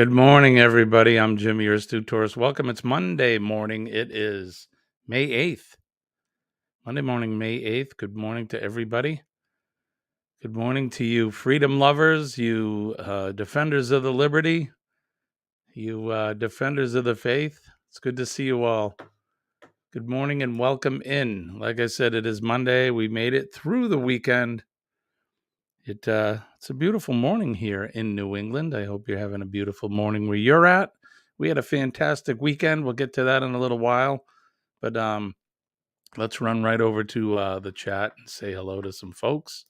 Good morning, everybody. I'm Jimmy, your astute tourist. Welcome. It's Monday morning. It is May 8th. Monday morning, May 8th. Good morning to everybody. Good morning to you freedom lovers, you defenders of the liberty, you defenders of the faith. It's good to see you all. Good morning and welcome in. Like I said, it is Monday. We made it through the weekend. It's a beautiful morning here in New England. I hope you're having a beautiful morning where you're at. We had a fantastic weekend. We'll get to that in a little while. But let's run right over to the chat and say hello to some folks.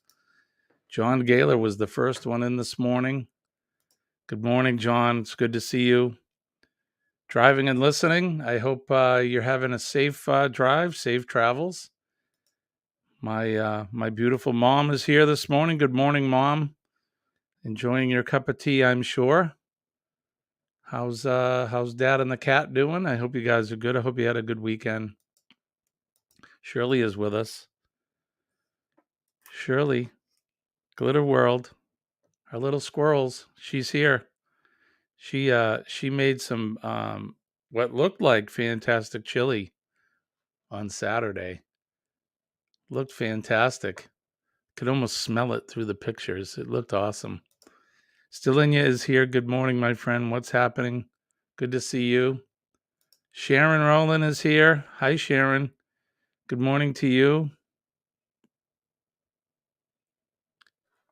John Gaylor was the first one in this morning. Good morning, John. It's good to see you. Driving and listening. I hope you're having a safe drive, safe travels. My beautiful mom is here this morning. Good morning, Mom. Enjoying your cup of tea, I'm sure. How's Dad and the cat doing? I hope you guys are good. I hope you had a good weekend. Shirley is with us. Shirley, Glitter World, our little squirrels. She's here. She made some what looked like fantastic chili on Saturday. Looked fantastic. Could almost smell it through the pictures. It looked awesome. Stillinia is here. Good morning, my friend. What's happening? Good to see you. Sharon Rowland is here. Hi, Sharon. Good morning to you.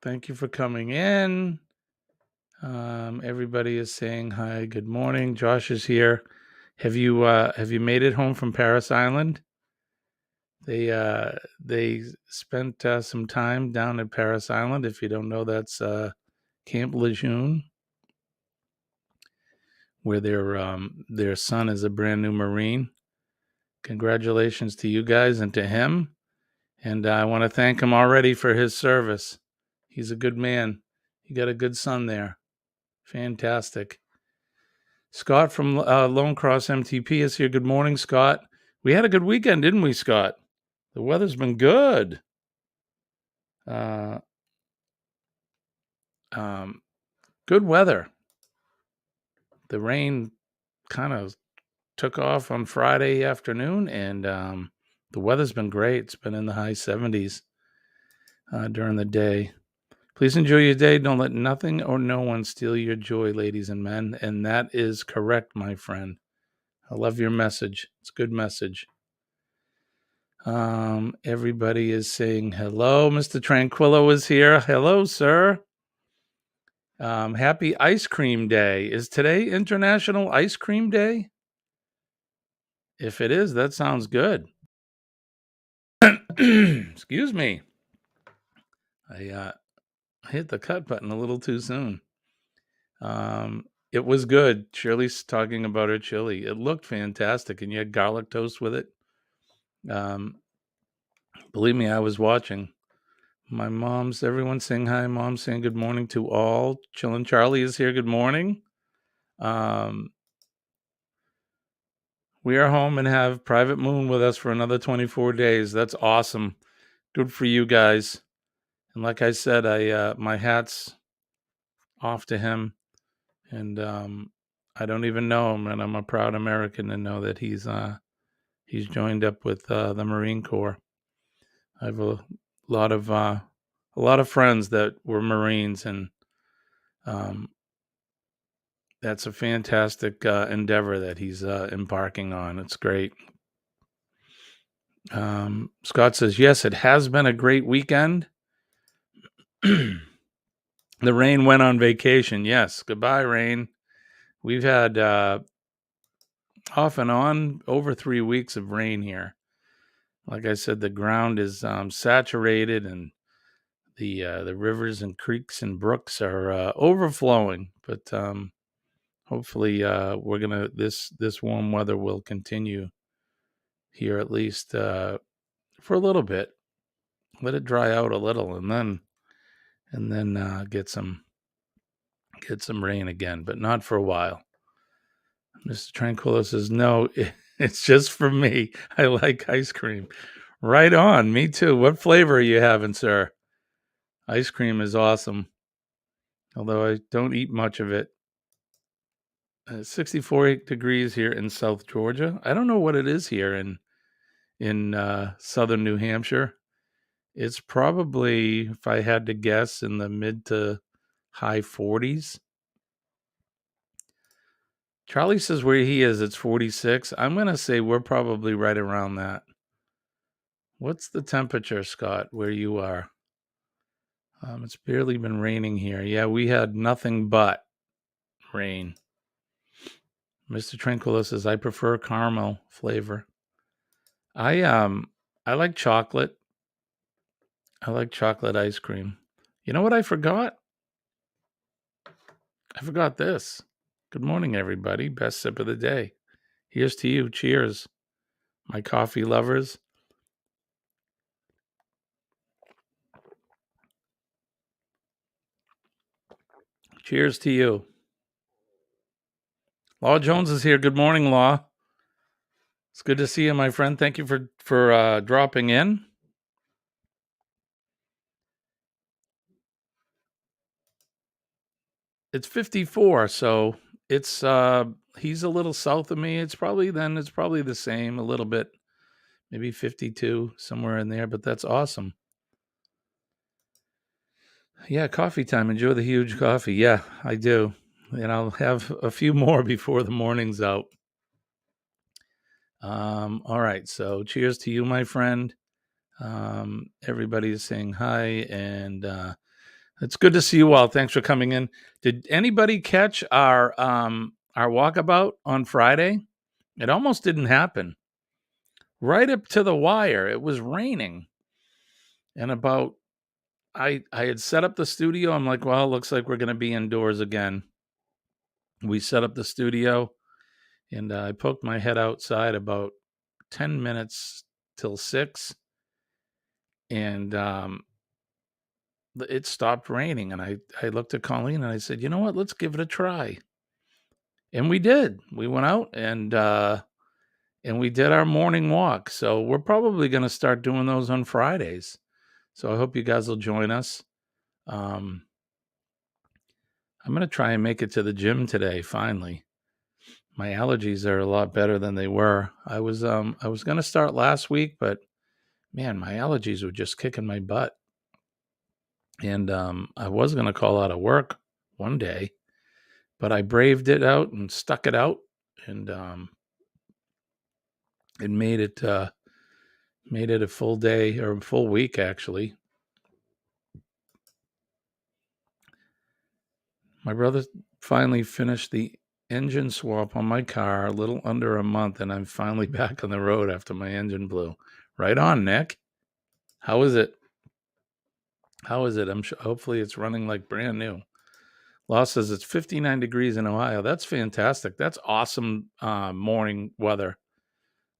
Thank you for coming in. Everybody is saying hi. Good morning. Josh is here. Have you made it home from Paris Island? They spent some time down at Paris Island. If you don't know, that's Camp Lejeune, where their son is a brand new Marine. Congratulations to you guys and to him. And I want to thank him already for his service. He's a good man. You got a good son there. Fantastic. Scott from Lone Cross MTP is here. Good morning, Scott. We had a good weekend, didn't we, Scott? The weather's been good. Good weather. The rain kind of took off on Friday afternoon, and the weather's been great. It's been in the high 70s during the day. Please enjoy your day. Don't let nothing or no one steal your joy, ladies and men. And that is correct, my friend. I love your message. It's a good message. Everybody is saying hello. Mr. Tranquillo is here. Hello, sir. Happy Ice Cream Day. Is today International Ice Cream Day? If it is, that sounds good. Excuse me. I hit the cut button a little too soon. It was good. Shirley's talking about her chili. It looked fantastic, and you had garlic toast with it. Believe me, I was watching. Everyone's saying hi. Mom's saying good morning to all. Chillin' Charlie is here. Good morning. We are home and have Private Moon with us for another 24 days. That's awesome. Good for you guys. And like I said, my hat's off to him. And I don't even know him, and I'm a proud American to know that he's joined up with the Marine Corps. I have a lot of friends that were Marines, and that's a fantastic endeavor that he's embarking on. It's great. Scott says, yes, it has been a great weekend. The rain went on vacation. Yes. Goodbye, rain. We've had off and on over 3 weeks of rain here. Like I said, the ground is saturated, and the rivers and creeks and brooks are overflowing. But hopefully, this warm weather will continue here, at least for a little bit. Let it dry out a little, and then get some rain again, but not for a while. Mr. Tranquillo says, no, it's just for me. I like ice cream. Right on. Me too. What flavor are you having, sir? Ice cream is awesome, although I don't eat much of it. 64 degrees here in South Georgia. I don't know what it is here in southern New Hampshire. It's probably, if I had to guess, in the mid to high 40s. Charlie says where he is, it's 46. I'm going to say we're probably right around that. What's the temperature, Scott, where you are? It's barely been raining here. Yeah, we had nothing but rain. Mr. Tranquilo says, I prefer caramel flavor. I like chocolate. I like chocolate ice cream. You know what I forgot? I forgot this. Good morning, everybody. Best sip of the day. Here's to you. Cheers, my coffee lovers. Cheers to you. Law Jones is here. Good morning, Law. It's good to see you, my friend. Thank you for dropping in. It's 54, so it's he's a little south of me. It's probably the same, a little bit, maybe 52, somewhere in there, but that's awesome. Yeah, coffee time. Enjoy the huge coffee. Yeah, I do. And I'll have a few more before the morning's out. All right. So cheers to you, my friend. Everybody is saying hi, and it's good to see you all. Thanks for coming in. Did anybody catch our walkabout on Friday? It almost didn't happen. Right up to the wire. It was raining. And about I had set up the studio. I'm like, well, it looks like we're going to be indoors again. We set up the studio, and I poked my head outside about 10 minutes till 6, and it stopped raining. And I looked at Colleen and I said, you know what, let's give it a try. And we did. We went out and we did our morning walk. So we're probably going to start doing those on Fridays. So I hope you guys will join us. I'm going to try and make it to the gym today, finally. My allergies are a lot better than they were. I was going to start last week, but man, my allergies were just kicking my butt. And I was going to call out of work one day, but I braved it out and stuck it out, and it made it a full day, or a full week, actually. My brother finally finished the engine swap on my car a little under a month, and I'm finally back on the road after my engine blew. Right on, Nick. How is it? I'm sure, hopefully it's running like brand new. Law says it's 59 degrees in Ohio. That's fantastic. That's awesome morning weather.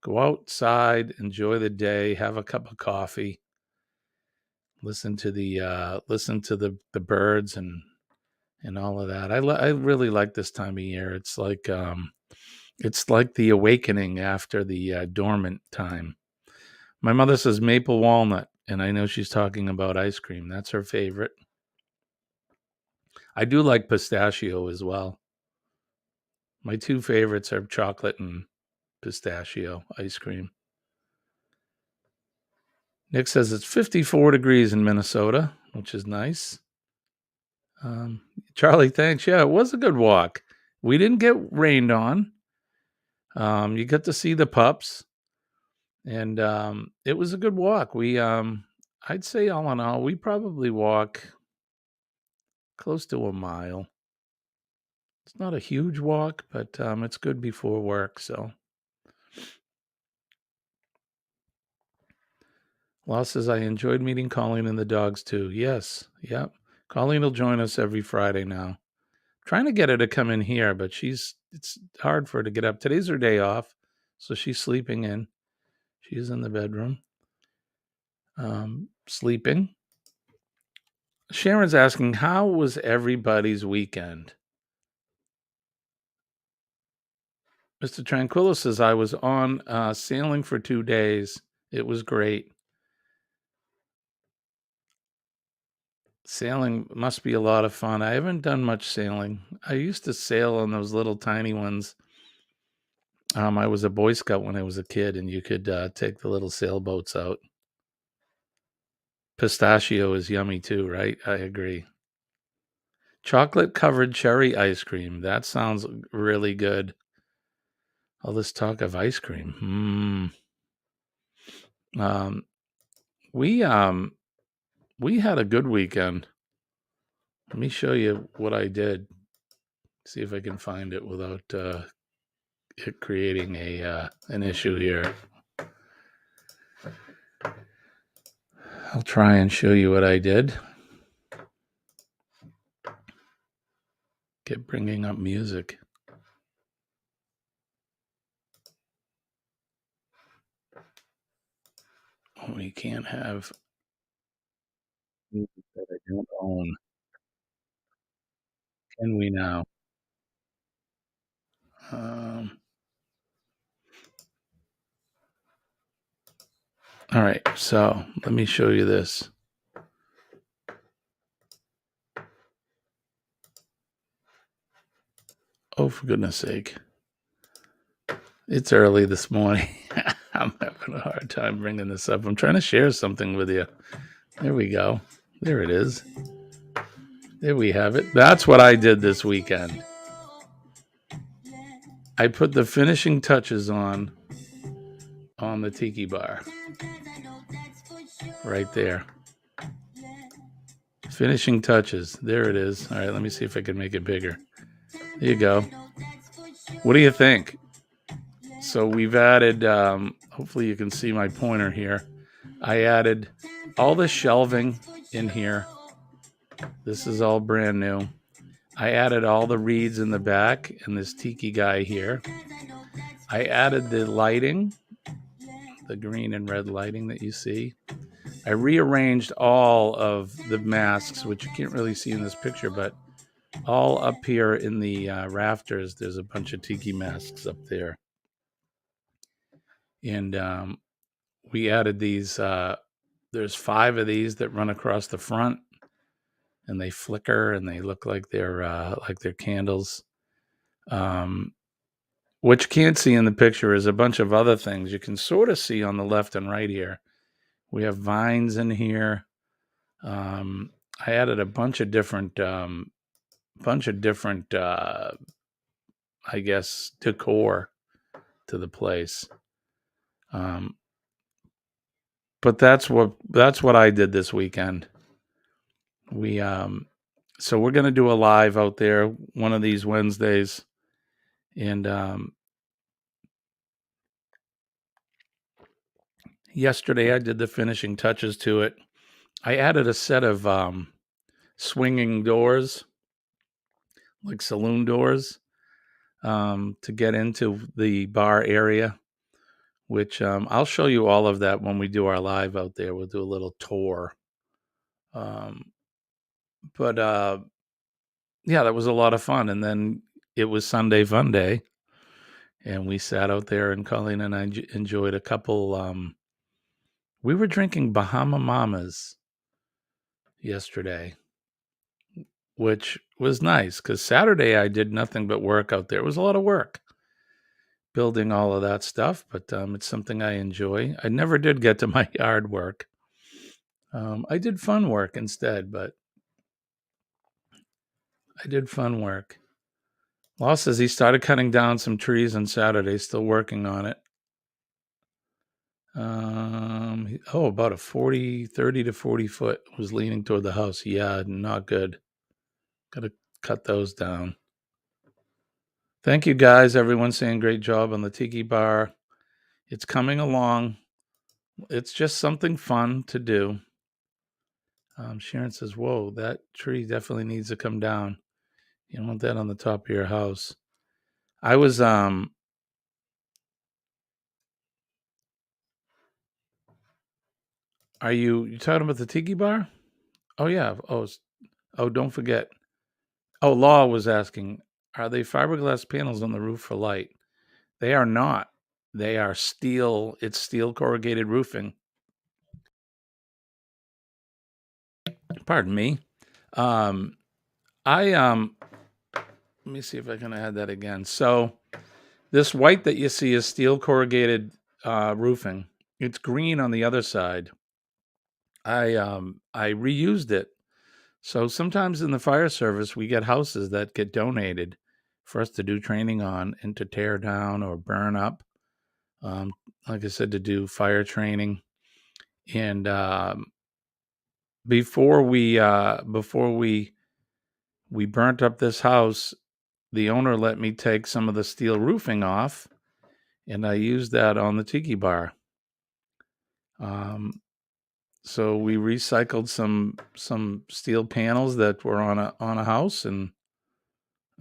Go outside, enjoy the day, have a cup of coffee, listen to the birds and all of that. I really like this time of year. It's like the awakening after the dormant time. My mother says maple walnut, and I know she's talking about ice cream. That's her favorite. I do like pistachio as well. My two favorites are chocolate and pistachio ice cream. Nick says it's 54 degrees in Minnesota, which is nice. Charlie, thanks. Yeah, it was a good walk. We didn't get rained on. You got to see the pups, and it was a good walk. I'd say all in all, we probably walk close to a mile. It's not a huge walk, but it's good before work. So, Law says I enjoyed meeting Colleen and the dogs too. Yes, yep. Colleen will join us every Friday now. Trying to get her to come in here, but it's hard for her to get up. Today's her day off, so she's sleeping in. She's in the bedroom, sleeping. Sharon's asking, how was everybody's weekend? Mr. Tranquilo says, I was on sailing for 2 days. It was great. Sailing must be a lot of fun. I haven't done much sailing. I used to sail on those little tiny ones. I was a Boy Scout when I was a kid, and you could take the little sailboats out. Pistachio is yummy too, right? I agree. Chocolate covered cherry ice cream. That sounds really good. All this talk of ice cream. Um, we had a good weekend. Let me show you what I did. See if I can find it without it creating an issue here. I'll try and show you what I did. Get bringing up music. We can't have music that I don't own. Can we now? Um, all right, so let me show you this. Oh, for goodness sake. It's early this morning. I'm having a hard time bringing this up. I'm trying to share something with you. There we go. There it is. There we have it. That's what I did this weekend. I put the finishing touches on the tiki bar. Right there. Finishing touches. There it is. All right, let me see if I can make it bigger. There you go. What do you think? So we've added, hopefully you can see my pointer here. I added all the shelving in here. This is all brand new. I added all the reeds in the back and this tiki guy here. I added the lighting, the green and red lighting that you see. I rearranged all of the masks, which you can't really see in this picture, but all up here in the rafters, there's a bunch of tiki masks up there. And we added these, there's 5 of these that run across the front, and they flicker and they look like they're candles. What you can't see in the picture is a bunch of other things you can sort of see on the left and right here. We have vines in here. I added a bunch of different, I guess, decor to the place. But that's what I did this weekend. We so we're gonna do a live out there one of these Wednesdays, and yesterday I did the finishing touches to it. I added a set of swinging doors, like saloon doors, to get into the bar area, which I'll show you all of that when we do our live out there. We'll do a little tour. But yeah, that was a lot of fun. And then it was Sunday Fun Day, and we sat out there, and Colleen and I enjoyed a couple. We were drinking Bahama Mamas yesterday, which was nice because Saturday I did nothing but work out there. It was a lot of work building all of that stuff, but it's something I enjoy. I never did get to my yard work. I did fun work instead, but I did fun work. Law says he started cutting down some trees on Saturday, still working on it. About a 30 to 40 foot was leaning toward the house. Yeah, not good. Got to cut those down. Thank you guys. Everyone's saying great job on the tiki bar. It's coming along. It's just something fun to do. Sharon says, whoa, that tree definitely needs to come down. You don't want that on the top of your house. I was, are you talking about the tiki bar? Oh, yeah. Oh, don't forget. Oh, Law was asking, are they fiberglass panels on the roof for light? They are not. They are steel. It's steel corrugated roofing. Pardon me. Um, I let me see if I can add that again. So this white that you see is steel corrugated roofing. It's green on the other side. I reused it. So sometimes in the fire service, we get houses that get donated for us to do training on and to tear down or burn up. Um, like I said, to do fire training. And before we burnt up this house, the owner let me take some of the steel roofing off, and I used that on the tiki bar. Um, so we recycled some steel panels that were on a house, and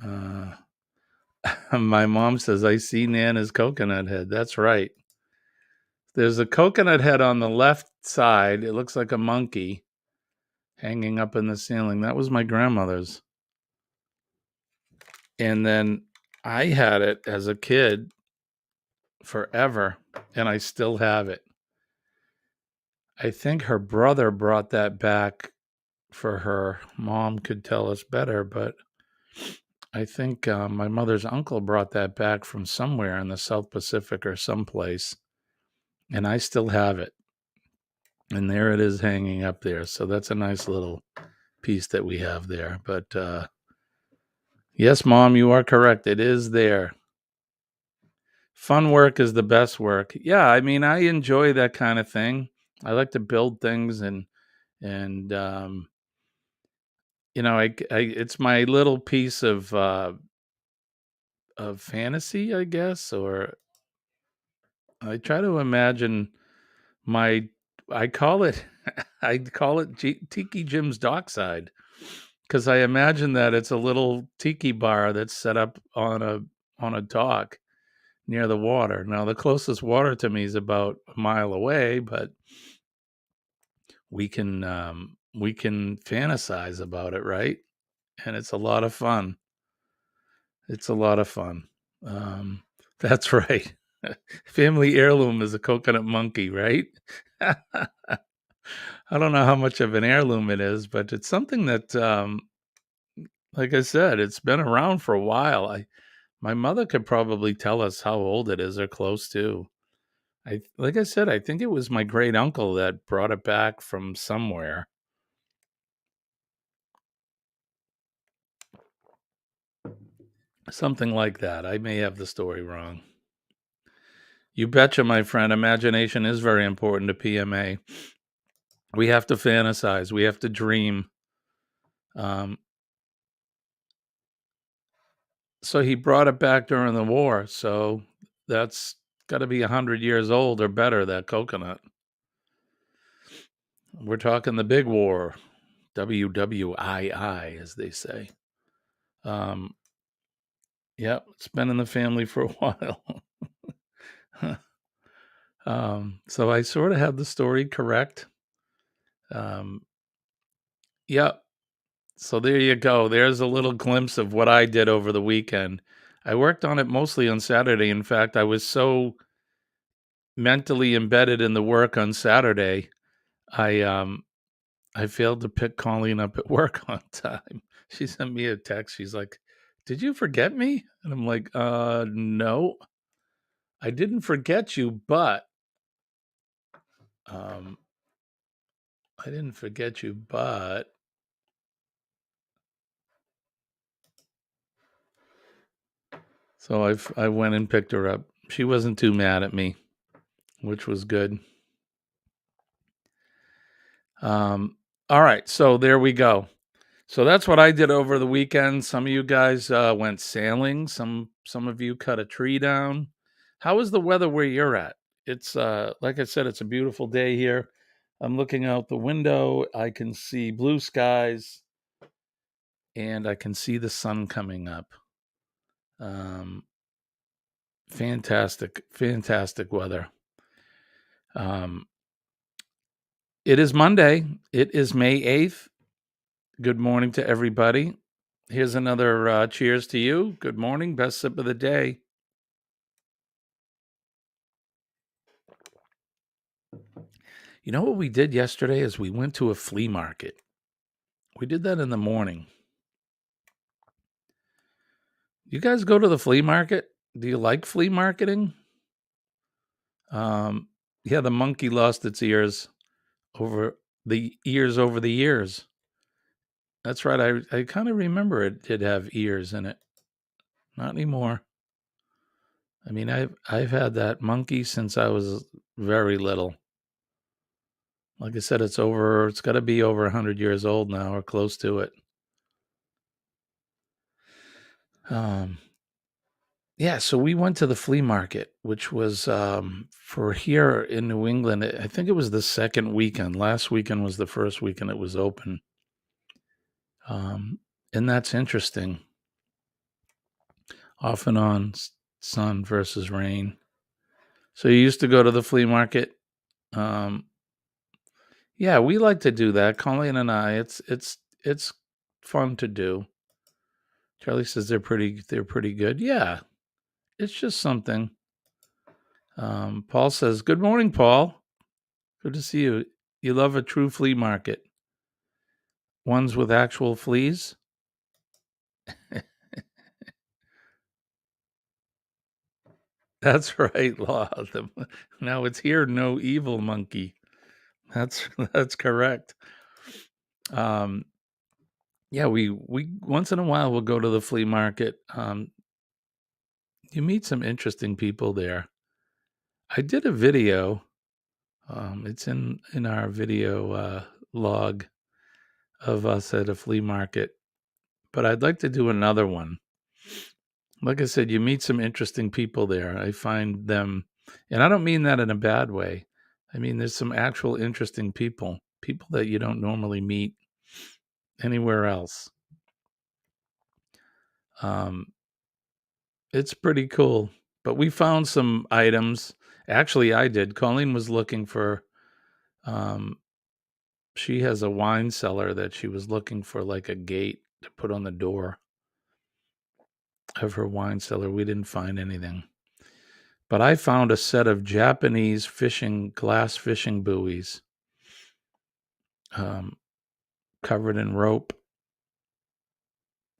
uh, my mom says, I see Nana's coconut head. That's right. There's a coconut head on the left side. It looks like a monkey hanging up in the ceiling. That was my grandmother's. And then I had it as a kid forever, and I still have it. I think her brother brought that back for her. Mom could tell us better, but I think my mother's uncle brought that back from somewhere in the South Pacific or someplace, and I still have it. And there it is hanging up there. So that's a nice little piece that we have there. But yes, Mom, you are correct. It is there. Fun work is the best work. Yeah, I mean, I enjoy that kind of thing. I like to build things and it's my little piece of fantasy, I guess, or I try to imagine my I call it I call it Tiki Jim's Dockside, because I imagine that it's a little tiki bar that's set up on a dock near the water. Now the closest water to me is about a mile away, but we can fantasize about it, right? And it's a lot of fun. It's a lot of fun. Um, that's right. Family heirloom is a coconut monkey, right? I don't know how much of an heirloom it is, but it's something that, like I said, it's been around for a while. My mother could probably tell us how old it is or close to. Like I said, I think it was my great uncle that brought it back from somewhere. Something like that. I may have the story wrong. You betcha, my friend. Imagination is very important to PMA. We have to fantasize. We have to dream. Um, so he brought it back during the war. So that's got to be 100 years old or better, that coconut. We're talking the big war, WWII, as they say. Um, yeah, it's been in the family for a while. So I sort of have the story correct. Um, yeah, so there you go. There's a little glimpse of what I did over the weekend. I worked on it mostly on Saturday. In fact, I was so mentally embedded in the work on Saturday, I I failed to pick Colleen up at work on time. She sent me a text. She's like, "Did you forget me?" And I'm like, no. I didn't forget you, but um I didn't forget you, but so I went and picked her up. She wasn't too mad at me, which was good. Um, all right, so there we go. So that's what I did over the weekend. Some of you guys went sailing. Some of you cut a tree down. How is the weather where you're at? It's like I said, it's a beautiful day here. I'm looking out the window. I can see blue skies, and I can see the sun coming up. Um, fantastic, fantastic weather. Um, it is Monday. It is May 8th. Good morning to everybody. Here's another cheers to you. Good morning. Best sip of the day. You know what we did yesterday is we went to a flea market. We did that in the morning. You guys go to the flea market? Do you like flea marketing? Yeah, the monkey lost its ears over the years. That's right. I kind of remember it did have ears in it. Not anymore. I mean, I've had that monkey since I was very little. Like I said, it's got to be over 100 years old now or close to it. Yeah, so we went to the flea market, which was for here in New England. I think it was the second weekend. Last weekend was the first weekend it was open. And that's interesting. Off and on, sun versus rain. So you used to go to the flea market. Yeah, we like to do that. Colleen and I. It's fun to do. Charlie says they're pretty good. Yeah, it's just something. Paul says, "Good morning, Paul. Good to see you. You love a true flea market. Ones with actual fleas." That's right, Law. Now it's here, no evil monkey. That's correct. Yeah, we once in a while we'll go to the flea market. You meet some interesting people there. I did a video. It's in our video log of us at a flea market, but I'd like to do another one. Like I said, you meet some interesting people there. I find them, and I don't mean that in a bad way. I mean, there's some actual interesting people that you don't normally meet anywhere else. It's pretty cool. But we found some items. Actually, I did. Colleen was looking for, she has a wine cellar that she was looking for, like a gate to put on the door of her wine cellar. We didn't find anything. But I found a set of Japanese glass fishing buoys, covered in rope.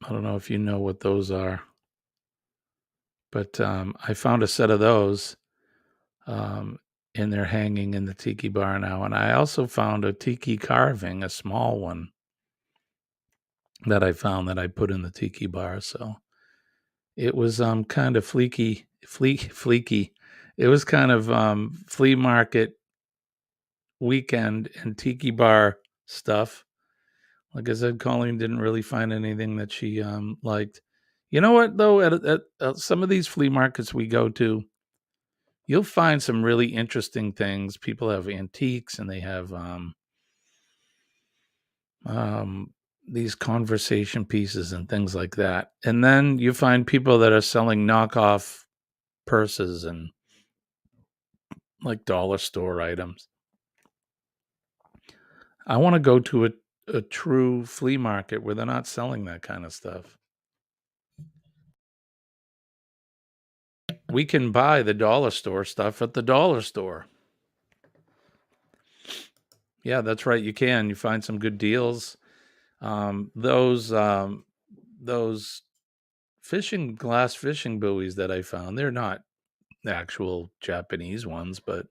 I don't know if you know what those are, but I found a set of those, and they're hanging in the tiki bar now. And I also found a tiki carving, a small one that I found that I put in the tiki bar. So it was kind of fleeky. It was kind of flea market weekend and tiki bar stuff. Like I said, Colleen didn't really find anything that she liked. You know what, though? At some of these flea markets we go to, you'll find some really interesting things. People have antiques and they have these conversation pieces and things like that. And then you find people that are selling knockoff purses and like dollar store items. I want to go to a true flea market where they're not selling that kind of stuff. We can buy the dollar store stuff at the dollar store. Yeah, that's right. You can. You find some good deals. Those glass fishing buoys that I found, they're not actual Japanese ones, but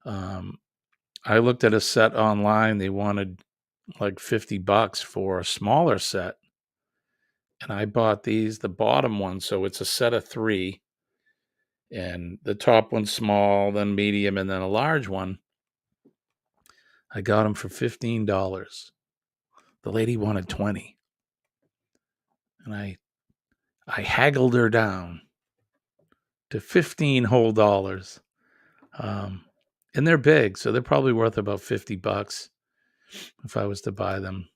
I looked at a set online. They wanted like $50 for a smaller set. And I bought the bottom one. So it's a set of 3. And the top one's small, then medium, and then a large one. I got them for $15. The lady wanted 20. And I haggled her down to 15 whole dollars. And they're big, so they're probably worth about $50 if I was to buy them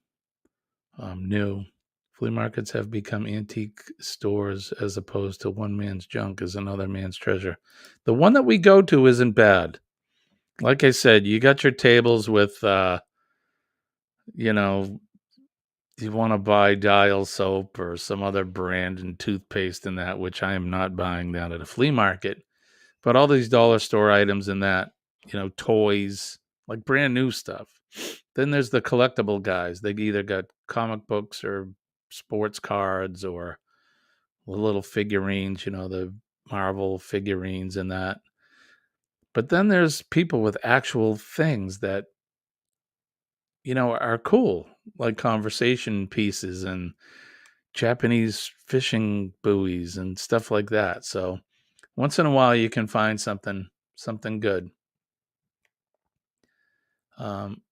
new. Flea markets have become antique stores as opposed to one man's junk is another man's treasure. The one that we go to isn't bad. Like I said, you got your tables with, you want to buy Dial soap or some other brand and toothpaste and that, which I am not buying down at a flea market. But all these dollar store items and that, toys, like brand new stuff. Then there's the collectible guys. They either got comic books or sports cards or the little figurines, the Marvel figurines and that. But then there's people with actual things that, are cool, like conversation pieces and Japanese fishing buoys and stuff like that. So once in a while you can find something good. Um,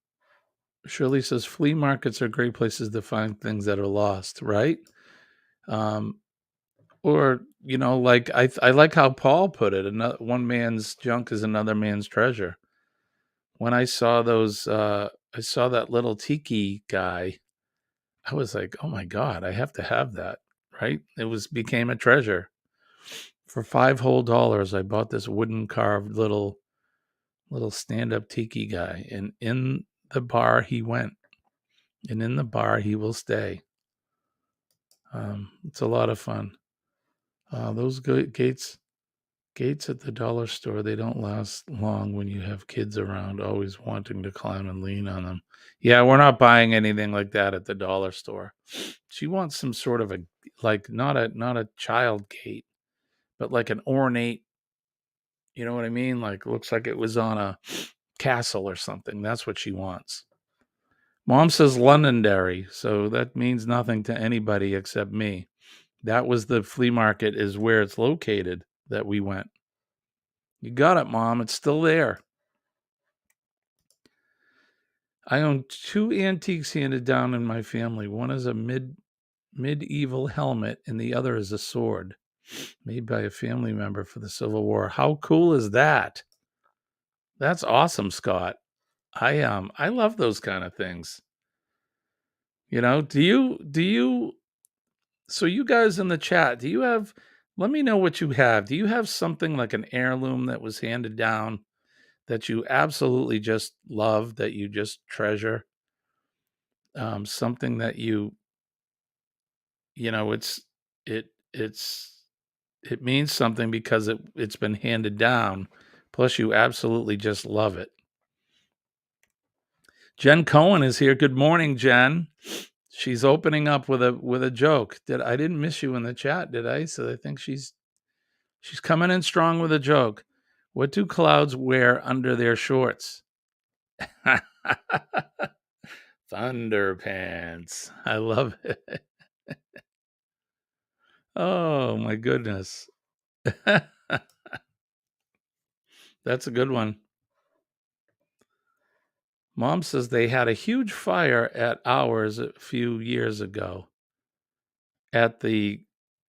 Shirley says flea markets are great places to find things that are lost, right? Um, or like I like how Paul put it. One man's junk is another man's treasure. When I saw I saw that little tiki guy. I was like, oh my god, I have to have that. Right? Became a treasure. For $5 whole, I bought this wooden carved little stand up tiki guy, and in the bar he went, and in the bar he will stay. It's a lot of fun. Those gates at the dollar store, they don't last long when you have kids around, always wanting to climb and lean on them. Yeah, we're not buying anything like that at the dollar store. She wants some sort of not a child gate, but like an ornate. You know what I mean? Like looks like it was on a castle or something. That's what she wants. Mom says Londonderry, so that means nothing to anybody except me. That was the flea market, is where it's located that we went. You got it, Mom. It's still there. I own two antiques handed down in my family. One is a medieval helmet, and the other is a sword made by a family member for the Civil War. How cool is that? That's awesome, Scott. I love those kind of things. Do you so you guys in the chat, do you have let me know what you have. Do you have something like an heirloom that was handed down that you absolutely just love, that you just treasure? Something that it's it it's it means something because it's been handed down, plus you absolutely just love it. Jen Cohen is here. Good morning, Jen. She's opening up with a joke. I didn't miss you in the chat, did I? So I think she's coming in strong with a joke. What do clouds wear under their shorts? Thunderpants. I love it. Oh my goodness. That's a good one. Mom says they had a huge fire at ours a few years ago. At the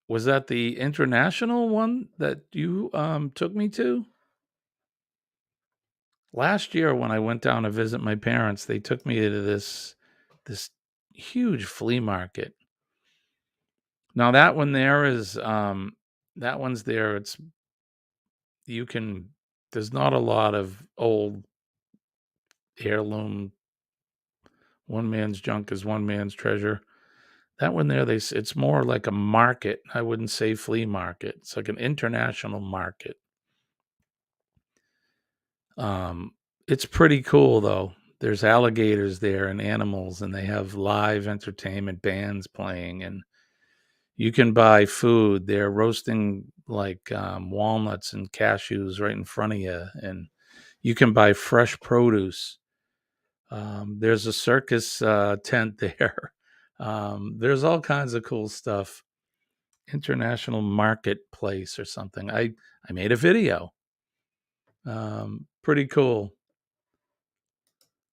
Was that the international one that you took me to? Last year when I went down to visit my parents, they took me to this huge flea market. Now that one there is that one's there. You can There's not a lot of old heirloom. One man's junk is one man's treasure. That one there, it's more like a market. I wouldn't say flea market. It's like an international market. It's pretty cool though. There's alligators there and animals, and they have live entertainment bands playing, and you can buy food. They're roasting like walnuts and cashews right in front of you, and you can buy fresh produce. There's a circus tent there. There's all kinds of cool stuff. International Marketplace or something. I made a video. Pretty cool.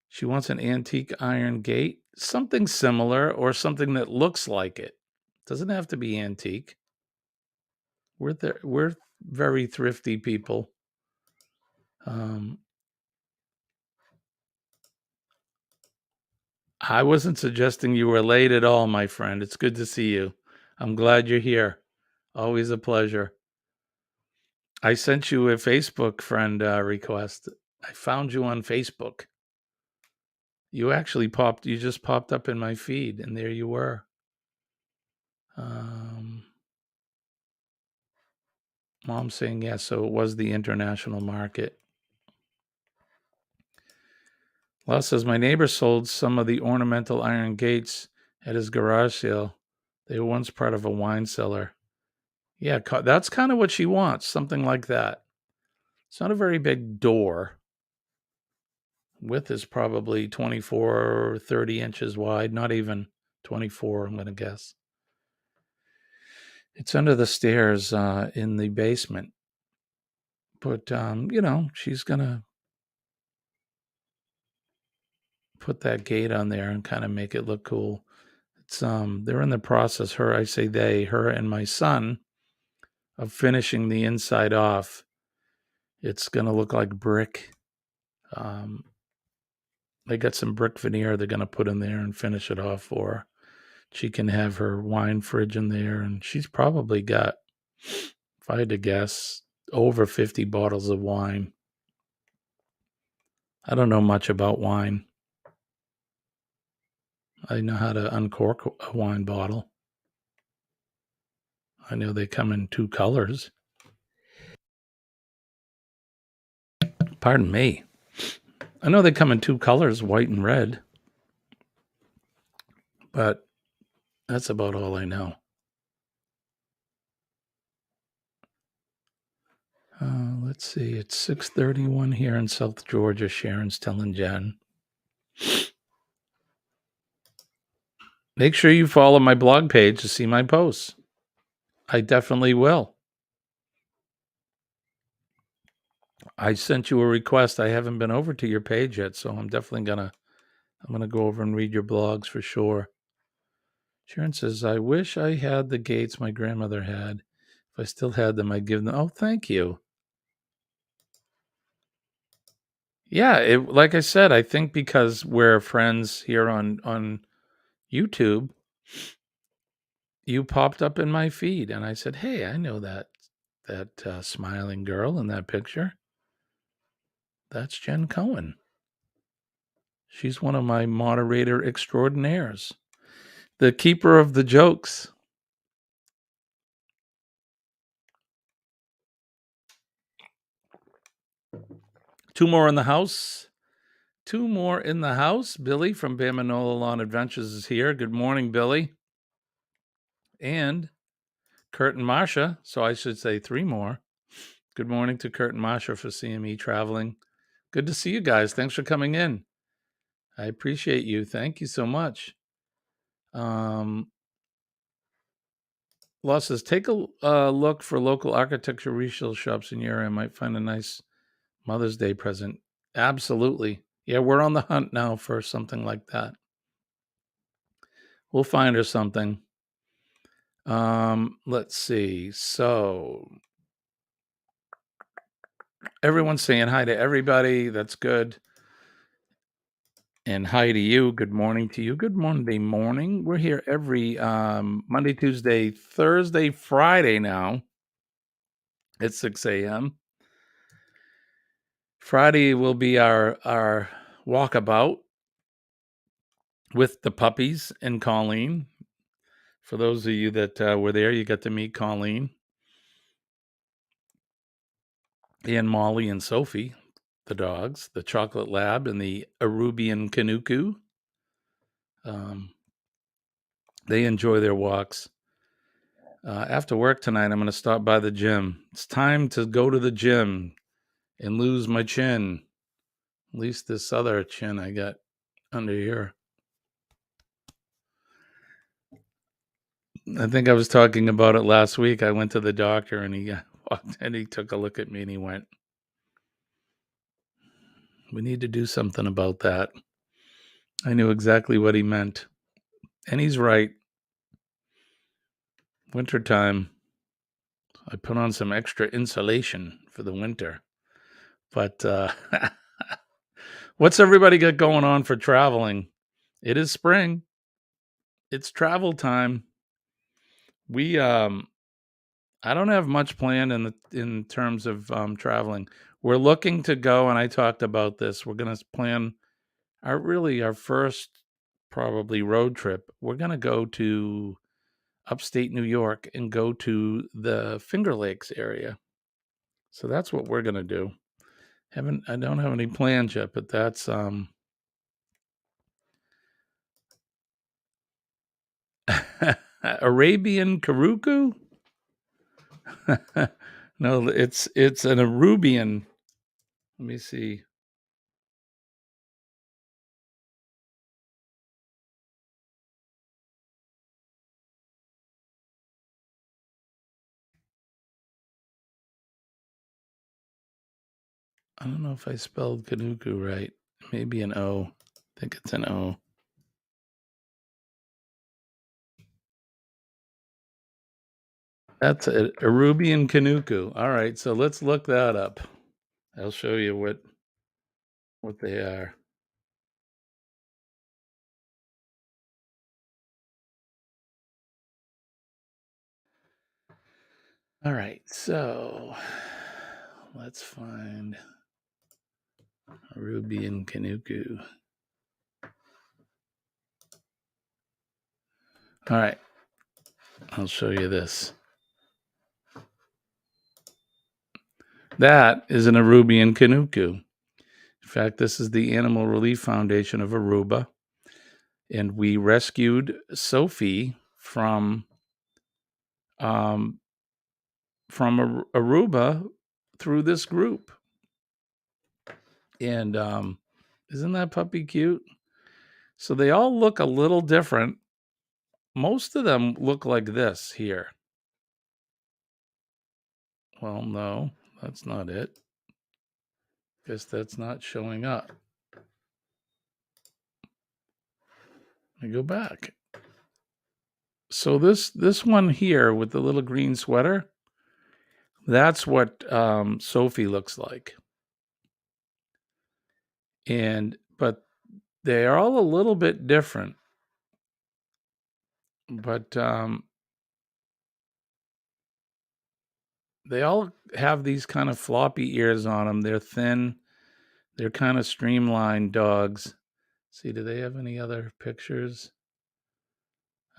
She wants an antique iron gate, something similar or something that looks like it. Doesn't have to be antique. We're very thrifty people. I wasn't suggesting you were late at all, my friend. It's good to see you. I'm glad you're here. Always a pleasure. I sent you a Facebook friend request. I found you on Facebook. You just popped up in my feed, and there you were. Mom saying yes, so it was the international market. Law says, my neighbor sold some of the ornamental iron gates at his garage sale. They were once part of a wine cellar. Yeah, that's kind of what she wants, something like that. It's not a very big door. Width is probably 24 or 30 inches wide, not even 24, I'm going to guess. It's under the stairs in the basement. But, she's going to put that gate on there and kind of make it look cool. It's they're in the process, her and my son, of finishing the inside off. It's going to look like brick. They got some brick veneer they're going to put in there and finish it off for. She can have her wine fridge in there, and she's probably got, if I had to guess, over 50 bottles of wine. I don't know much about wine. I know how to uncork a wine bottle. I know they come in 2 colors. Pardon me. I know they come in 2 colors, white and red. But that's about all I know. Let's see. It's 6:31 here in South Georgia. Sharon's telling Jen. Make sure you follow my blog page to see my posts. I definitely will. I sent you a request. I haven't been over to your page yet, so I'm definitely gonna go over and read your blogs for sure. Sharon says, I wish I had the gates my grandmother had. If I still had them, I'd give them. Oh, thank you. Yeah, like I said, I think because we're friends here on YouTube, you popped up in my feed, and I said, "Hey, I know that smiling girl in that picture. That's Jen Cohen. She's one of my moderator extraordinaires, the keeper of the jokes." Two more in the house. Billy from Bamanola Lawn Adventures is here. Good morning, Billy. And Kurt and Marsha. So I should say 3 more. Good morning to Kurt and Marsha for CME Traveling. Good to see you guys. Thanks for coming in. I appreciate you. Thank you so much. Law says, take a look for local architecture resale shops in your area. Might find a nice Mother's Day present. Absolutely. Yeah, we're on the hunt now for something like that. We'll find her something. Let's see. So everyone's saying hi to everybody. That's good. And hi to you. Good morning to you. Good Monday morning. We're here every Monday, Tuesday, Thursday, Friday now at 6 a.m. Friday will be our walkabout with the puppies and Colleen. For those of you that were there, you got to meet Colleen and Molly and Sophie, the dogs, the chocolate lab and the Arubian Kanuku. They enjoy their walks. After work tonight, I'm going to stop by the gym. It's time to go to the gym and lose my chin. At least this other chin I got under here. I think I was talking about it last week. I went to the doctor and he walked and he took a look at me and he went, "We need to do something about that." I knew exactly what he meant. And he's right. Wintertime. I put on some extra insulation for the winter. But what's everybody got going on for traveling? It is spring. It's travel time. We I don't have much planned in terms of traveling. We're looking to go, and I talked about this. We're going to plan our first probably road trip. We're going to go to upstate New York and go to the Finger Lakes area. So that's what we're going to do. I don't have any plans yet, but that's Arabian Karuku? No, it's an Arubian. Let me see. I don't know if I spelled Kanuku right. Maybe an O. I think it's an O. That's a Arubian Kanuku. All right, so let's look that up. I'll show you what they are. All right, so let's find Arubian Kanuku. All right, I'll show you this. That is an Arubian Kanuku. In fact, this is the Animal Relief Foundation of Aruba. And we rescued Sophie from Aruba through this group. And isn't that puppy cute? So they all look a little different. Most of them look like this here. Well, no, that's not it. Guess that's not showing up. Let me go back. So this one here with the little green sweater, that's what Sophie looks like. But they are all a little bit different. But they all have these kind of floppy ears on them. They're thin. They're kind of streamlined dogs. See, do they have any other pictures?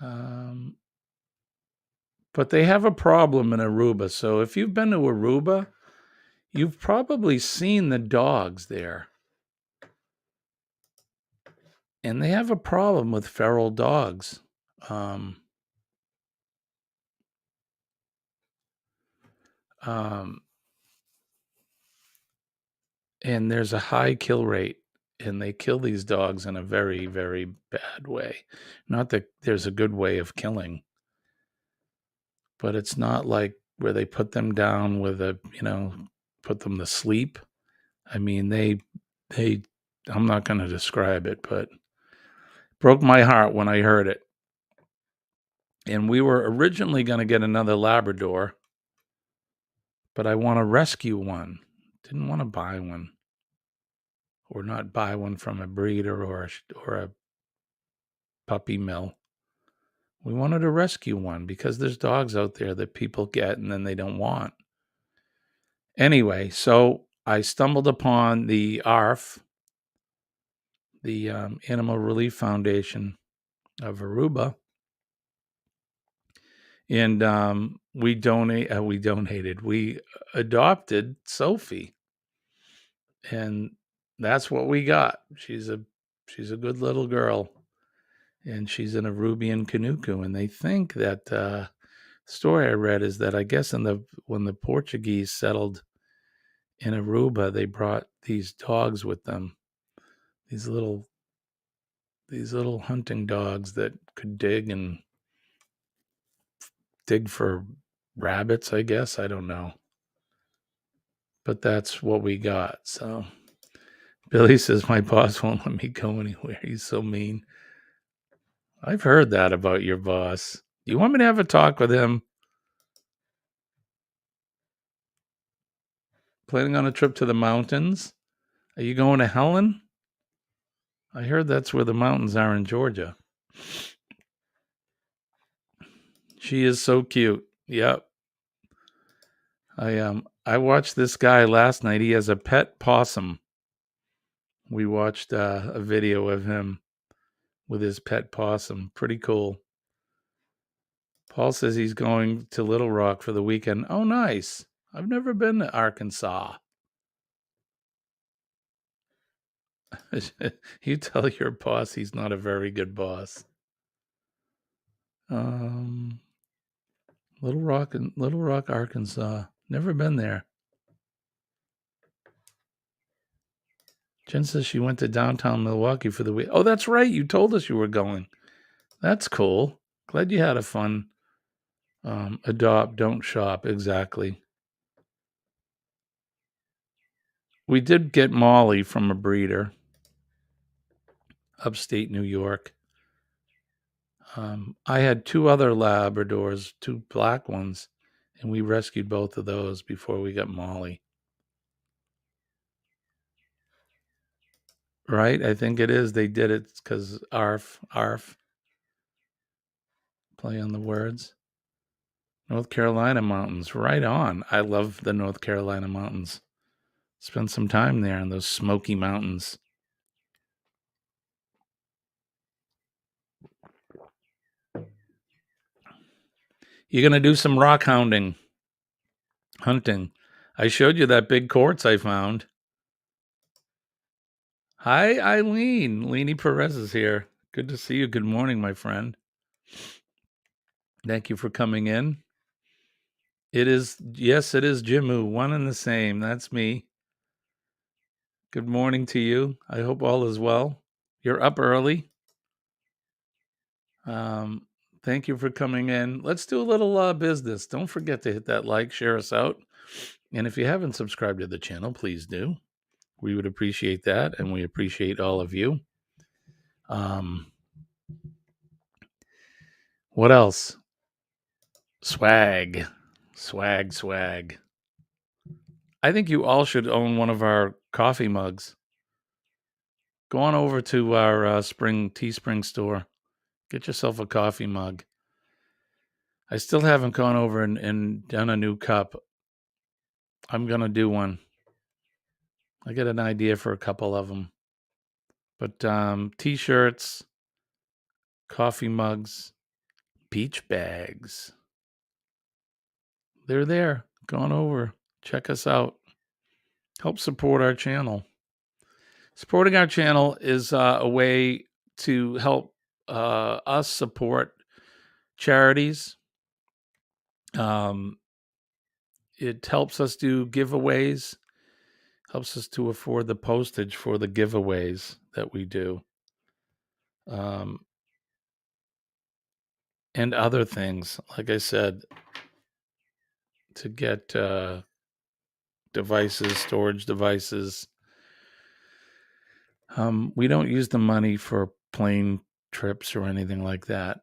But they have a problem in Aruba. So if you've been to Aruba, you've probably seen the dogs there. And they have a problem with feral dogs. And there's a high kill rate, and they kill these dogs in a very, very bad way. Not that there's a good way of killing, but it's not like where they put them down with put them to sleep. I mean, I'm not going to describe it, but broke my heart when I heard it. And we were originally going to get another Labrador, but I want to rescue one. Didn't want to buy one, or not buy one from a breeder or a puppy mill. We wanted to rescue one because there's dogs out there that people get and then they don't want. Anyway, so I stumbled upon the ARF, the Animal Relief Foundation of Aruba, and we adopted Sophie, and that's what we got. She's a good little girl, and she's an Arubian Kanuku, and they think that story I read is that I guess when the Portuguese settled in Aruba, they brought these dogs with them, these little hunting dogs that could dig for rabbits, I guess. I don't know. But that's what we got. So Billy says my boss won't let me go anywhere. He's so mean. I've heard that about your boss. Do you want me to have a talk with him? Planning on a trip to the mountains? Are you going to Helen? I heard that's where the mountains are in Georgia. She is so cute. Yep. I watched this guy last night. He has a pet possum. We watched a video of him with his pet possum. Pretty cool. Paul says he's going to Little Rock for the weekend. Oh, nice. I've never been to Arkansas. You tell your boss he's not a very good boss. Little Rock, Arkansas. Never been there. Jen says she went to downtown Milwaukee for the week. Oh, that's right. You told us you were going. That's cool. Glad you had a fun adopt, don't shop. Exactly. We did get Molly from a breeder, upstate New York. I had 2 other Labradors, 2 black ones, and we rescued both of those before we got Molly. Right? I think it is. They did it because ARF, play on the words. North Carolina mountains, right on. I love the North Carolina mountains. Spent some time there in those Smoky Mountains. You're going to do some rock hunting. I showed you that big quartz I found. Hi, Eileen. Leanie Perez is here. Good to see you. Good morning, my friend. Thank you for coming in. It is Jimu, one and the same. That's me. Good morning to you. I hope all is well. You're up early. Thank you for coming in. Let's do a little business. Don't forget to hit that like, share us out. And if you haven't subscribed to the channel, please do. We would appreciate that, and we appreciate all of you. What else? Swag. I think you all should own one of our coffee mugs. Go on over to our Teespring store. Get yourself a coffee mug. I still haven't gone over and done a new cup. I'm going to do one. I got an idea for a couple of them. But T-shirts, coffee mugs, beach bags. They're there. Go on over. Check us out. Help support our channel. Supporting our channel is a way to help us support charities. It helps us do giveaways, helps us to afford the postage for the giveaways that we do, and other things. Like I said, to get devices, storage devices. We don't use the money for plane trips or anything like that.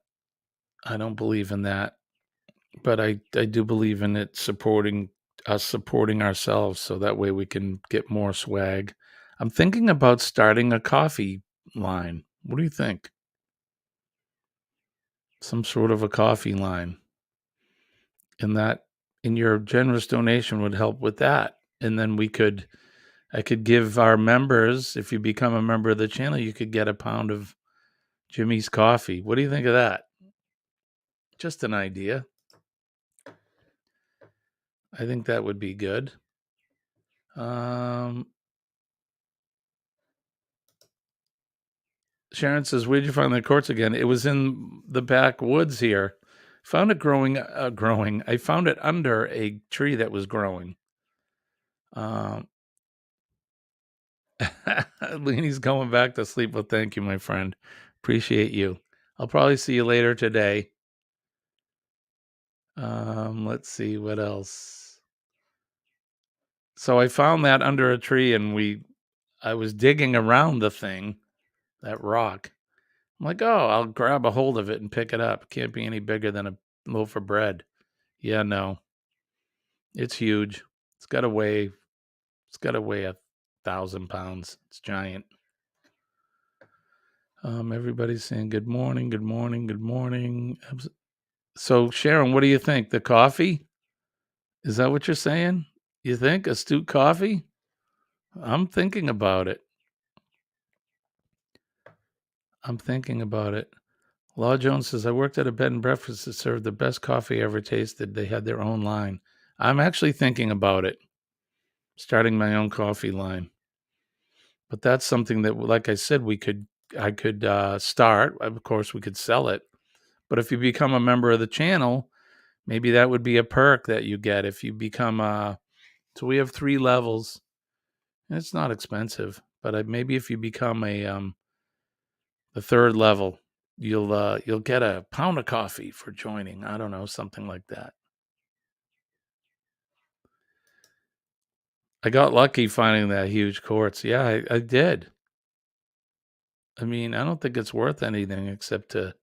I don't believe in that. But I do believe in it supporting ourselves, so that way we can get more swag. I'm thinking about starting a coffee line. What do you think? Some sort of a coffee line. And your generous donation would help with that. And then I could give our members, if you become a member of the channel, you could get a pound of Jimmy's coffee. What do you think of that? Just an idea. I think that would be good. Sharon says, "Where'd you find the quartz again?" It was in the backwoods here. Found it growing. I found it under a tree that was growing. Leanie's going back to sleep. Well, thank you, my friend. Appreciate you. I'll probably see you later today. Let's see what else. So I found that under a tree, and I was digging around the thing, that rock. I'm like, oh, I'll grab a hold of it and pick it up. Can't be any bigger than a loaf of bread. Yeah, no. It's huge. It's got to weigh 1,000 pounds. It's giant. Everybody's saying good morning, good morning, good morning. So Sharon, what do you think? The coffee? Is that what you're saying? You think Astute Coffee? I'm thinking about it. Law Jones says, I worked at a bed and breakfast that served the best coffee I ever tasted. They had their own line. I'm actually thinking about it, starting my own coffee line. But that's something that, like I said, I could start. Of course, we could sell it, But if you become a member of the channel, maybe that would be a perk that you get if you become so we have 3 levels. It's not expensive, but maybe if you become the 3rd level, you'll get a pound of coffee for joining. I don't know, something like that. I got lucky finding that huge quartz. Yeah, I did. I mean, I don't think it's worth anything except to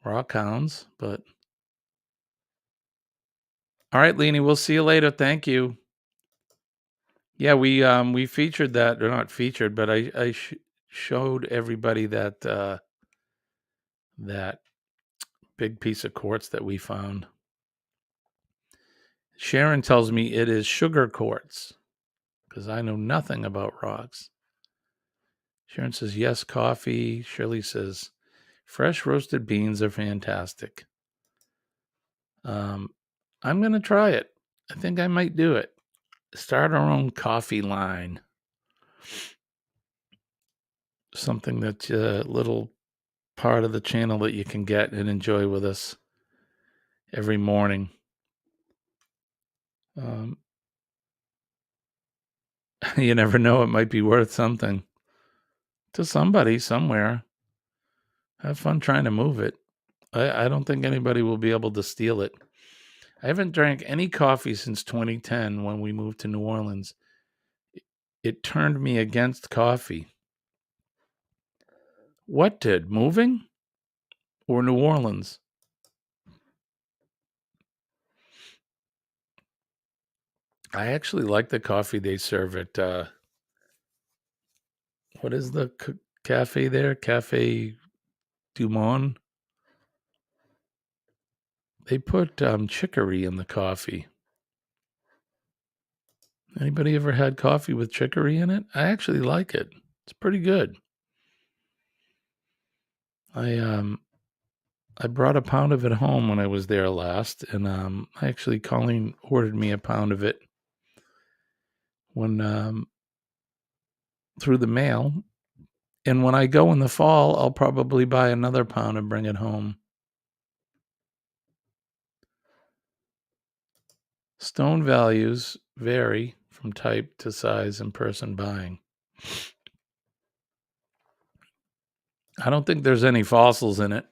rock hounds, but all right, Leanie, we'll see you later. Thank you. Yeah, we featured that, or not featured, but I showed everybody that big piece of quartz that we found. Sharon tells me it is sugar quartz because I know nothing about rocks. Sharon says, yes, coffee. Shirley says, fresh roasted beans are fantastic. I'm going to try it. I think I might do it. Start our own coffee line. Something that's a little part of the channel that you can get and enjoy with us every morning. You never know. It might be worth something to somebody somewhere. Have fun trying to move it. I don't think anybody will be able to steal it. I haven't drank any coffee since 2010 when we moved to New Orleans. It turned me against coffee. What did? Moving or New Orleans? I actually like the coffee they serve at, what is the cafe there? Cafe Du Monde. They put chicory in the coffee. Anybody ever had coffee with chicory in it? I actually like it. It's pretty good. I brought a pound of it home when I was there last, and actually Colleen ordered me a pound of it when through the mail. And when I go in the fall, I'll probably buy another pound and bring it home. Stone values vary from type to size and person buying. I don't think there's any fossils in it.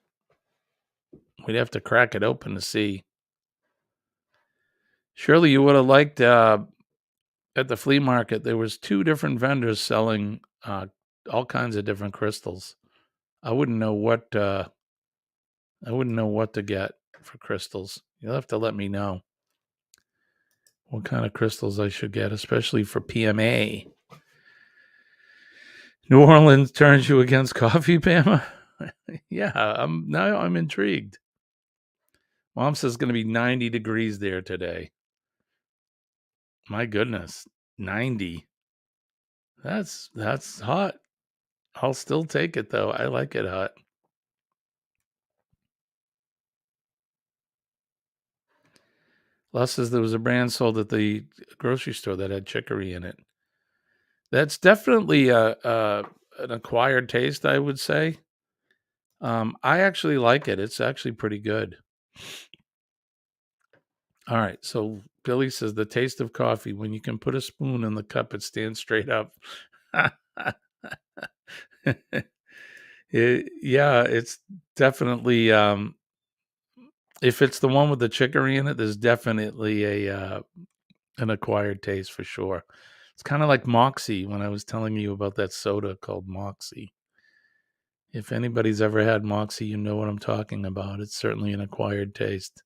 We'd have to crack it open to see. Surely you would have liked at the flea market, there was 2 different vendors selling all kinds of different crystals. I wouldn't know what to get for crystals. You'll have to let me know what kind of crystals I should get, especially for PMA. New Orleans turns you against coffee, Bama? Yeah, I'm intrigued. Mom says it's going to be 90 degrees there today. My goodness, 90. That's hot. I'll still take it though. I like it hot. Les says there was a brand sold at the grocery store that had chicory in it. That's definitely an acquired taste, I would say. I actually like it. It's actually pretty good. All right. So Billy says the taste of coffee, when you can put a spoon in the cup, it stands straight up. Yeah, it's definitely if it's the one with the chicory in it, there's definitely an acquired taste for sure. It's kind of like Moxie when I was telling you about that soda called Moxie. If anybody's ever had Moxie, you know what I'm talking about. It's certainly an acquired taste.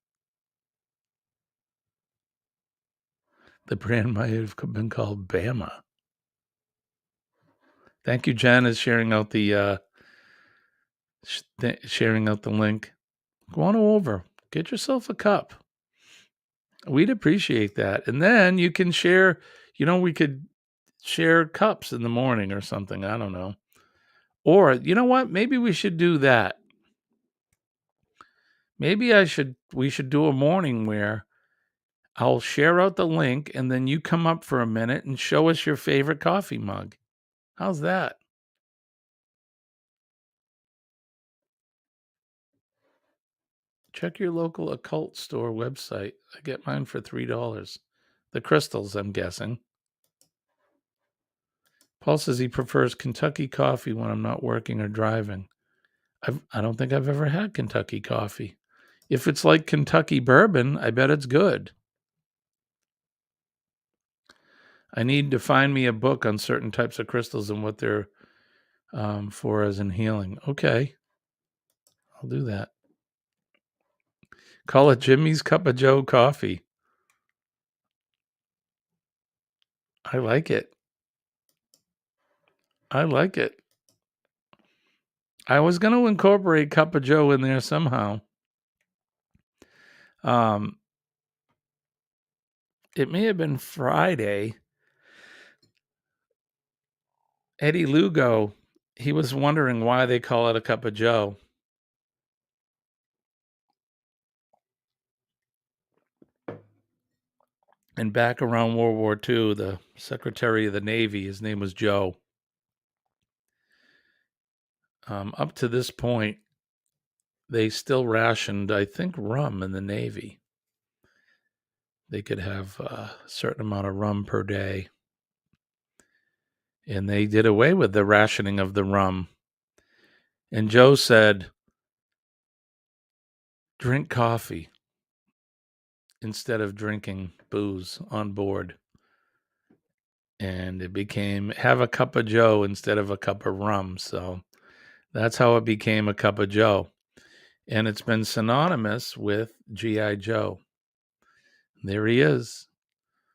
The brand might have been called Bama. Thank you, Jen, is sharing out the link. Go on over, get yourself a cup. We'd appreciate that, and then you can share. We could share cups in the morning or something. I don't know. Or you know what? Maybe we should do that. Maybe we should do a morning where I'll share out the link and then you come up for a minute and show us your favorite coffee mug. How's that? Check your local occult store website. I get mine for $3. The crystals, I'm guessing. Paul says he prefers Kentucky coffee when I'm not working or driving. I don't think I've ever had Kentucky coffee. If it's like Kentucky bourbon, I bet it's good. I need to find me a book on certain types of crystals and what they're for as in healing. Okay, I'll do that. Call it Jimmy's Cup of Joe coffee. I like it. I like it. I was going to incorporate Cup of Joe in there somehow. It may have been Friday. Eddie Lugo, he was wondering why they call it a Cup of Joe. And back around World War II, the Secretary of the Navy, his name was Joe. Up to this point, they still rationed, I think, rum in the Navy. They could have a certain amount of rum per day. And they did away with the rationing of the rum. And Joe said, drink coffee instead of drinking booze on board. And it became have a cup of Joe instead of a cup of rum. So that's how it became a Cup of Joe. And it's been synonymous with G.I. Joe. There he is,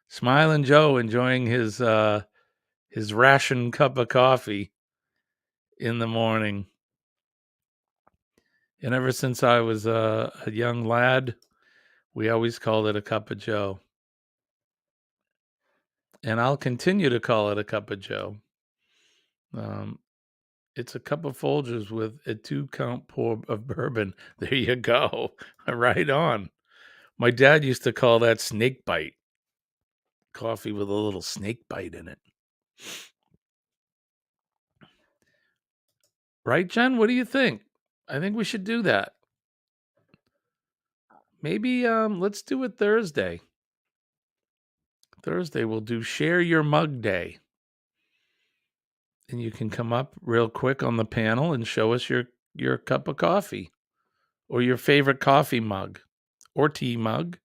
Smiling Joe, enjoying his ration cup of coffee in the morning. And ever since I was a young lad, we always called it a Cup of Joe. And I'll continue to call it a Cup of Joe. It's a cup of Folgers with a 2-count pour of bourbon. There you go. Right on. My dad used to call that snake bite. Coffee with a little snake bite in it. Right, Jen? What do you think? I think we should do that. Maybe let's do it Thursday. Thursday we'll do Share Your Mug Day. And you can come up real quick on the panel and show us your cup of coffee or your favorite coffee mug or tea mug.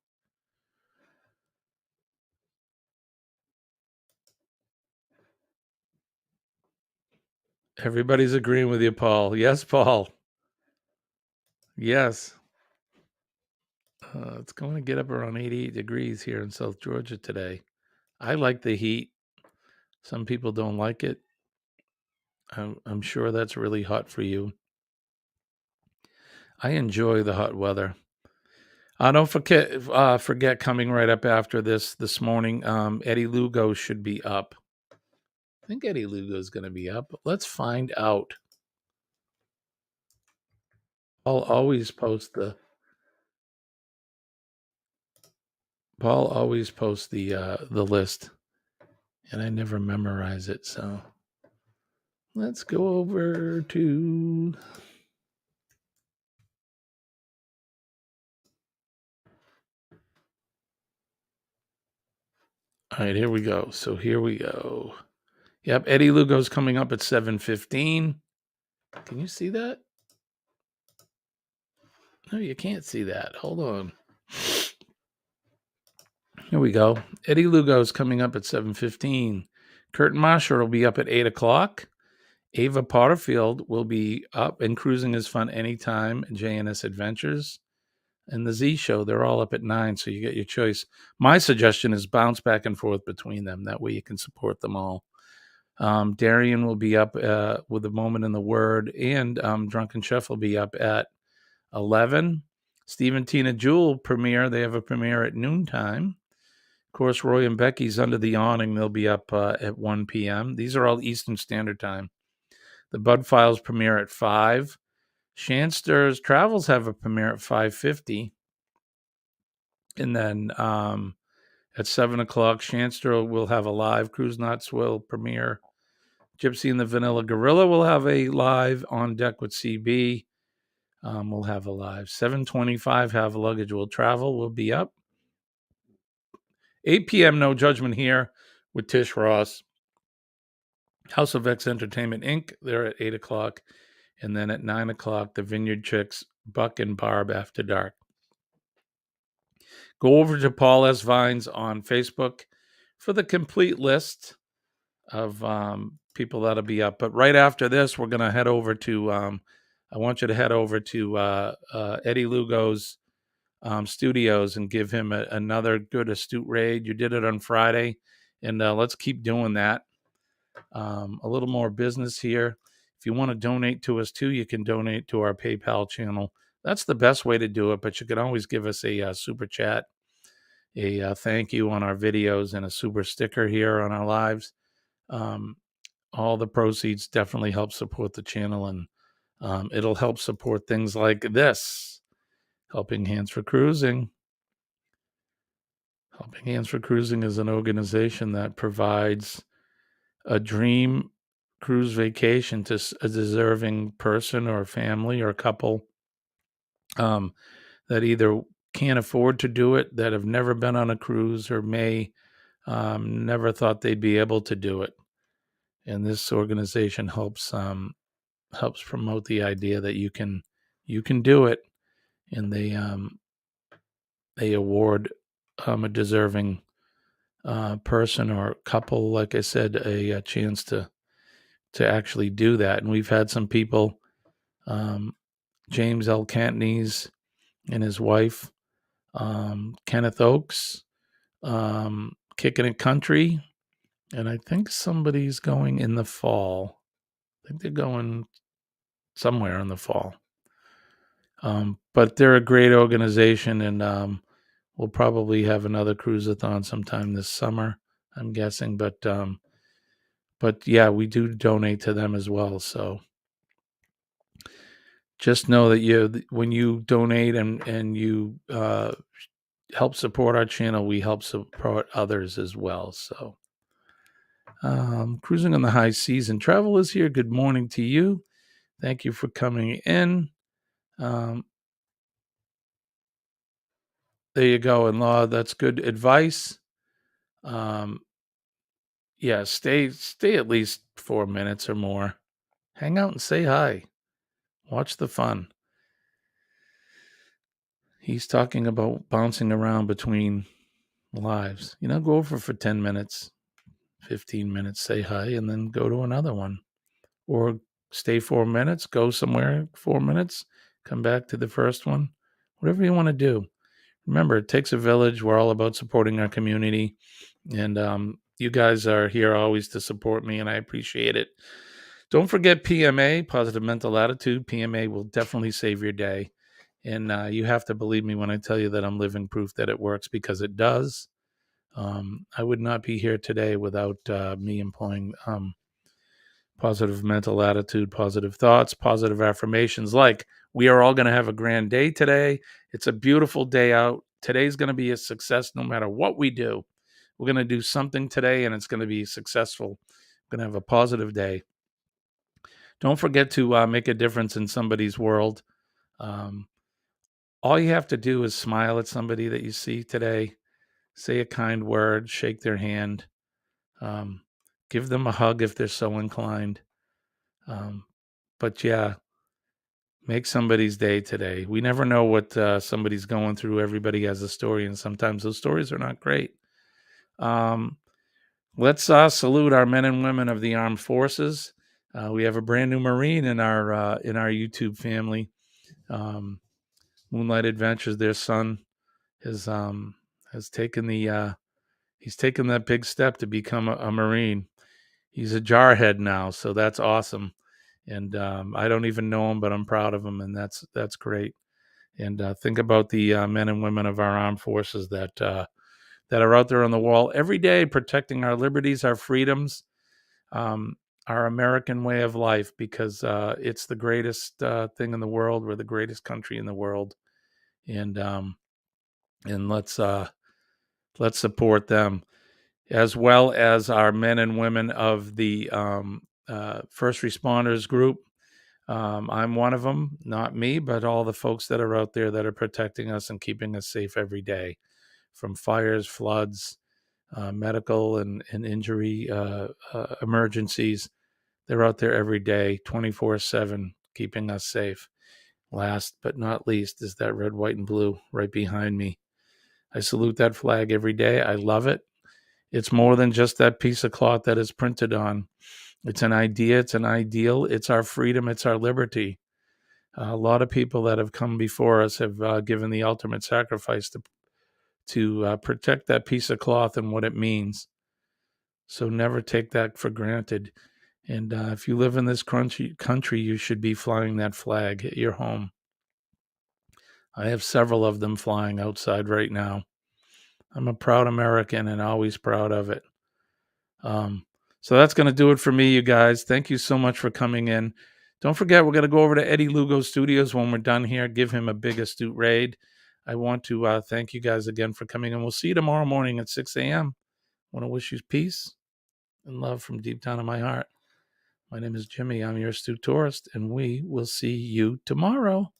Everybody's agreeing with you, Paul. Yes, Paul. Yes. It's going to get up around 88 degrees here in South Georgia today. I like the heat. Some people don't like it. I'm sure that's really hot for you. I enjoy the hot weather. Don't forget coming right up after this morning, Eddie Lugo should be up. I think Eddie Lugo is going to be up. Let's find out. Paul always posts the list, and I never memorize it. So let's go over to. All right, here we go. So here we go. Yep, Eddie Lugo's coming up at 7:15. Can you see that? No, you can't see that. Hold on. Here we go. Eddie Lugo's coming up at 7:15. Kurt Masher will be up at 8 o'clock. Ava Potterfield will be up, and Cruising is Fun Anytime, JNS Adventures. And the Z Show, they're all up at 9, so you get your choice. My suggestion is bounce back and forth between them. That way you can support them all. Darian will be up with A Moment in the Word, and Drunken Chef will be up at 11. Steve and Tina Jewel premiere. They have a premiere at noontime. Of course, Roy and Becky's Under the Awning. They'll be up at 1 p.m. These are all Eastern Standard Time. The Bud Files premiere at 5. Shanster's Travels have a premiere at 5:50. And then at 7 o'clock, Shanster will have a live. Cruise Nuts will premiere. Gypsy and the Vanilla Gorilla will have a live On Deck with CB. we'll have a live. 7:25, Have Luggage Will Travel will be up. 8 p.m., No Judgment Here with Tish Ross. House of X Entertainment Inc., they're at 8 o'clock. And then at 9 o'clock, the Vineyard Chicks, Buck and Barb After Dark. Go over to Paul S. Vines on Facebook for the complete list of people that'll be up. But right after this, we're going to head over to, I want you to head over to Eddie Lugo's studios and give him another good astute raid. You did it on Friday, and let's keep doing that. A little more business here. If you want to donate to us too, you can donate to our PayPal channel. That's the best way to do it, but you can always give us a super chat, a thank you on our videos, and a super sticker here on our lives. All the proceeds definitely help support the channel, and it'll help support things like this. Helping Hands for Cruising. Helping Hands for Cruising is an organization that provides a dream cruise vacation to a deserving person or family or couple that either can't afford to do it, that have never been on a cruise, or may never thought they'd be able to do it. And this organization helps promote the idea that you can do it, and they award a deserving person or couple, like I said, a chance to actually do that. And we've had some people, James L. Cantney's and his wife, Kenneth Oakes, Kicking It Country, and I think somebody's going in the fall. I think they're going somewhere in the fall. But they're a great organization, and we'll probably have another cruise-a-thon sometime this summer, I'm guessing. But yeah, we do donate to them as well. So just know that when you donate and you help support our channel, we help support others as well. So Cruising on the High Seas and Travel is here. Good morning to you. Thank you for coming in. There you go, in-law. That's good advice. Yeah, stay at least 4 minutes or more. Hang out and say hi. Watch the fun. He's talking about bouncing around between lives. Go over for 10 minutes, 15 minutes, say hi, and then go to another one. Or stay 4 minutes, go somewhere 4 minutes, come back to the first one. Whatever you want to do. Remember, it takes a village. We're all about supporting our community. And you guys are here always to support me, and I appreciate it. Don't forget PMA, Positive Mental Attitude. PMA will definitely save your day. And you have to believe me when I tell you that I'm living proof that it works, because it does. I would not be here today without me employing positive mental attitude, positive thoughts, positive affirmations, like we are all going to have a grand day today. It's a beautiful day out. Today's going to be a success no matter what we do. We're going to do something today, and it's going to be successful. We're going to have a positive day. Don't forget to make a difference in somebody's world. All you have to do is smile at somebody that you see today, say a kind word, shake their hand, give them a hug if they're so inclined. But yeah, make somebody's day today. We never know what somebody's going through. Everybody has a story, and sometimes those stories are not great. Let's salute our men and women of the armed forces. We have a brand new Marine in our YouTube family. Moonlight Adventures, their son, has taken he's taken that big step to become a Marine. He's a jarhead now, so that's awesome. And I don't even know him, but I'm proud of him, and that's great. And think about the men and women of our armed forces that are out there on the wall every day, protecting our liberties, our freedoms, our American way of life, because it's the greatest thing in the world. We're the greatest country in the world, and let's support them, as well as our men and women of the first responders group. I'm one of them, not me, but all the folks that are out there that are protecting us and keeping us safe every day from fires, floods, medical and injury emergencies. They're out there every day, 24/7, keeping us safe. Last but not least is that red, white, and blue right behind me. I salute that flag every day. I love it. It's more than just that piece of cloth that is printed on. It's an idea. It's an ideal. It's our freedom. It's our liberty. A lot of people that have come before us have given the ultimate sacrifice to protect that piece of cloth and what it means. So never take that for granted. And if you live in this country, you should be flying that flag at your home. I have several of them flying outside right now. I'm a proud American and always proud of it. So that's going to do it for me, you guys. Thank you so much for coming in. Don't forget, we're going to go over to Eddie Lugo Studios when we're done here. Give him a big astute raid. I want to thank you guys again for coming, and we'll see you tomorrow morning at 6 a.m. I want to wish you peace and love from deep down in my heart. My name is Jimmy. I'm your astute tourist, and we will see you tomorrow.